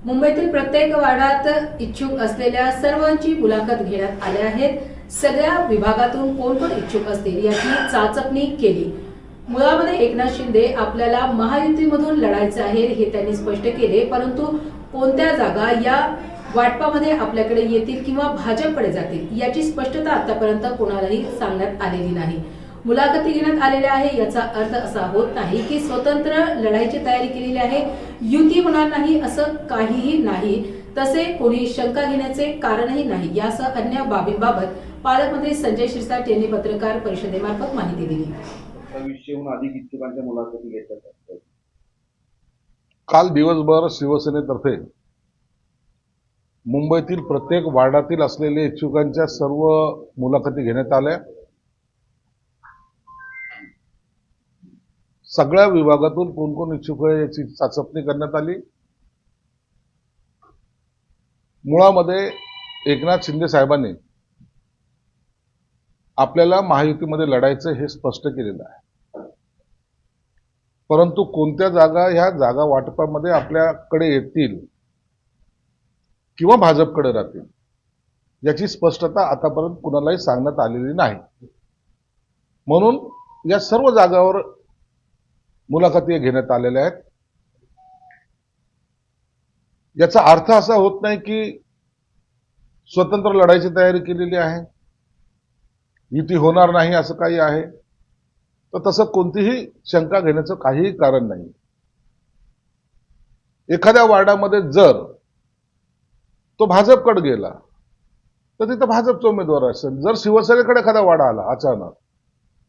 मुंबईतील प्रत्येक वार्डात इच्छुक असलेल्या सर्वांची मुलाखत घेण्यात आल्या आहेत. सगळ्या विभागातून कोण कोण इच्छुक असतील याची चाचपणी केली. मुळामध्ये एकनाथ शिंदे आपल्याला महायुतीमधून लढायचे आहे हे त्यांनी स्पष्ट केले, परंतु कोणत्या जागा या वाटपामध्ये आपल्याकडे येतील किंवा भाजपकडे जातील याची स्पष्टता आतापर्यंत कोणालाही सांगण्यात आलेली नाही. मुलाखती घेण्यात आलेल्या आहे याचा अर्थ असा होत नाही की स्वतंत्र लढाईची तयारी केलेली आहे, युती होणार नाही असं काहीही नाही. तसे कोणी शंका घेण्याचे कारणही नाही. यासह अन्य बाबींबाबत पालकमंत्री संजय शिरसाट यांनी पत्रकार परिषदेमार्फत माहिती दिली. 2000हून अधिक इच्छुकांच्या मुलाखती घेतल्या जातात. काल दिवसभर शिवसेनेतर्फे मुंबईतील प्रत्येक वार्डातील असलेले इच्छुकांच्या सर्व मुलाखती घेण्यात आल्या. सगळ्या विभागातून कोण कोण इच्छुक आहे याची चाचपणी करण्यात आली. मुळामध्ये एकनाथ शिंदे साहेबांनी आपल्याला महायुतीमध्ये लढायचं हे स्पष्ट केलेलं आहे, परंतु कोणत्या जागा ह्या जागा वाटपामध्ये आपल्याकडे येतील किंवा भाजपकडे राहतील याची स्पष्टता आतापर्यंत कुणालाही सांगण्यात आलेली नाही. म्हणून या सर्व जागावर मुलाखती घेण्यात आलेल्या आहेत. याचा अर्थ असा होत नाही की स्वतंत्र लढाईची तयारी केलेली आहे, युती होणार नाही असं काही आहे. तर तसं कोणतीही शंका घेण्याचं काहीही कारण नाही. एखाद्या वार्डामध्ये जर तो भाजपकडे गेला तर तिथं भाजपचा उमेदवार असेल. जर शिवसेनेकडे एखादा वार्ड आला अचानक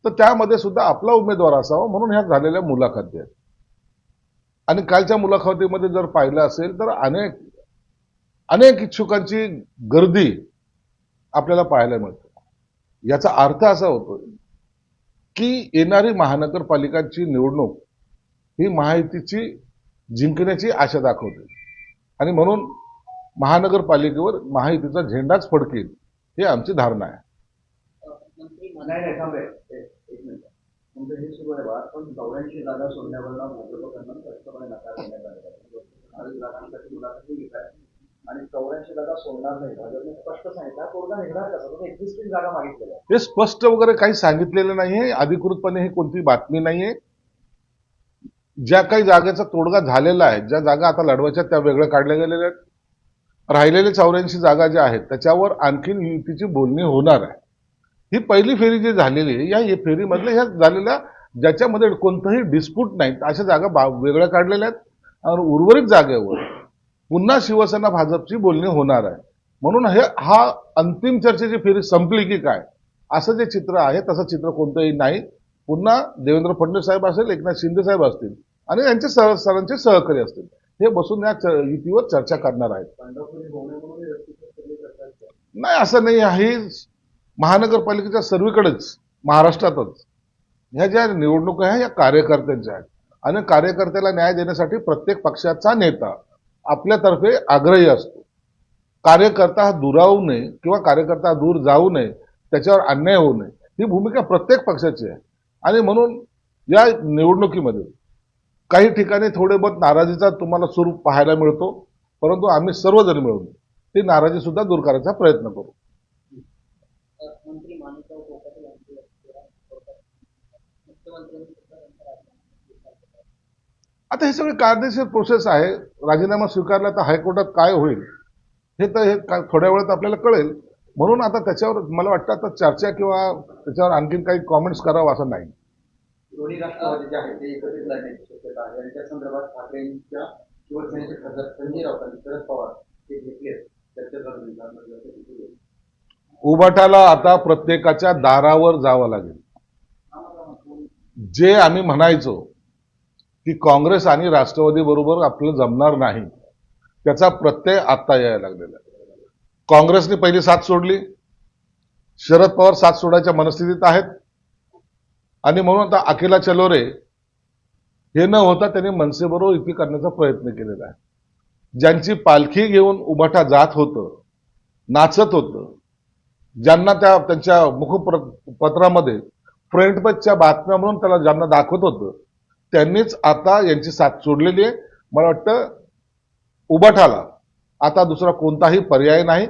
तर त्यामध्ये सुद्धा आपला उमेदवार असावा, म्हणून ह्या झालेल्या मुलाखती आहेत. आणि कालच्या मुलाखतीमध्ये जर पाहिलं असेल तर अनेक इच्छुकांची गर्दी आपल्याला पाहायला मिळते. याचा अर्थ असा होतो की येणारी महानगरपालिकांची निवडणूक ही महायुतीची जिंकण्याची आशा दाखवते आणि म्हणून महानगरपालिकेवर महायुतीचा झेंडाच फडकेल ही आमची धारणा आहे. नाही थांबे एक मिनिट. म्हणजे हे सुरू आहे पण 84 जागा सोडण्यावर भाजपकडून स्पष्टपणे नकार देण्यात आलेला आहे. 22 जागांसाठी मुलाखती घेत आहे आणि 84 जागा सोडणार नाही भाजपने स्पष्ट सांगितलं. तोडगा निघणार कसा? तर 31 जागा मागितलेल्या हे स्पष्ट वगैरे काही सांगितलेलं नाहीये, अधिकृतपणे ही कोणती बातमी नाहीये. ज्या काही जागेचा तोडगा झालेला आहे, ज्या जागा आता लढवायच्या त्या वेगळ्या काढल्या गेलेल्या आहेत. राहिलेले 84 जागा ज्या आहेत त्याच्यावर आणखीन युतीची बोलणी होणार आहे. ही पहिली फेरी जी झालेली आहे या फेरीमधल्या ह्या झालेल्या ज्याच्यामध्ये कोणतंही डिस्प्यूट नाही अशा जागा वेगळ्या काढलेल्या आहेत आणि उर्वरित जागेवर पुन्हा शिवसेना भाजपची बोलणी होणार आहे. म्हणून हा अंतिम चर्चेची फेरी संपली की काय असं जे चित्र आहे तसं चित्र कोणतंही नाही. पुन्हा देवेंद्र फडणवीस साहेब असेल, एकनाथ शिंदे साहेब असतील आणि यांचे सरांचे सहकारी असतील हे बसून या युतीवर चर्चा करणार आहेत. नाही असं नाही. ही महानगरपालिकेच्या सर्वीकडेच महाराष्ट्रातच ह्या ज्या निवडणुका आहेत या कार्यकर्त्यांच्या आहेत आणि कार्यकर्त्याला न्याय देण्यासाठी प्रत्येक पक्षाचा नेता आपल्यातर्फे आग्रही असतो. कार्यकर्ता हा दुरावू नये किंवा कार्यकर्ता दूर जाऊ नये, त्याच्यावर अन्याय होऊ नये ही भूमिका प्रत्येक पक्षाची आहे. आणि म्हणून या निवडणुकीमध्ये काही ठिकाणी थोडे बहुत नाराजीचा तुम्हाला स्वरूप पाहायला मिळतो, परंतु आम्ही सर्वजण मिळून ती नाराजी सुद्धा दूर करायचा प्रयत्न करू. आता हे सगळे कायदेशीर प्रोसेस आहे. राजीनामा स्वीकारला तर हायकोर्टात काय होईल हे थोड्या वेळात आपल्याला कळेल. म्हणून आता त्याच्यावर मला वाटतं आता चर्चा किंवा त्याच्यावर आणखीन काही कॉमेंट्स करावं असं नाही. दोन्ही राष्ट्रवादी जे आहेत ते एकत्रित लढण्याची शक्यता आहे आणि त्या संदर्भात ठाकरेंच्या शिवसेनेचे खासदार संजय राऊत आणि शरद पवार ते घेतले चर्चा करून उभाटाला आता प्रत्येकाच्या दारावर जावं लागेल. जे आम्ही म्हणायचो की काँग्रेस आणि राष्ट्रवादी बरोबर आपलं जमणार नाही त्याचा प्रत्यय आता यायला लागलेला आहे. काँग्रेसने पहिली साथ सोडली, शरद पवार साथ सोडायच्या मनस्थितीत आहेत आणि म्हणून आता अकेला चलो रे हे न होता त्यांनी मनसेबरोबर युती करण्याचा प्रयत्न केलेला आहे. ज्यांची पालखी घेऊन उभाटा जात होतं, नाचत होतं, ज्यांना त्यांच्या मुखपत्रामध्ये फ्रंट पेजच्या बातम्या म्हणून त्याला ज्यांना दाखवत होतं त्यांनीच आता यांची साथ सोडलेली आहे. मला वाटतं उभाटाला आता दुसरा कोणताही पर्याय नाही.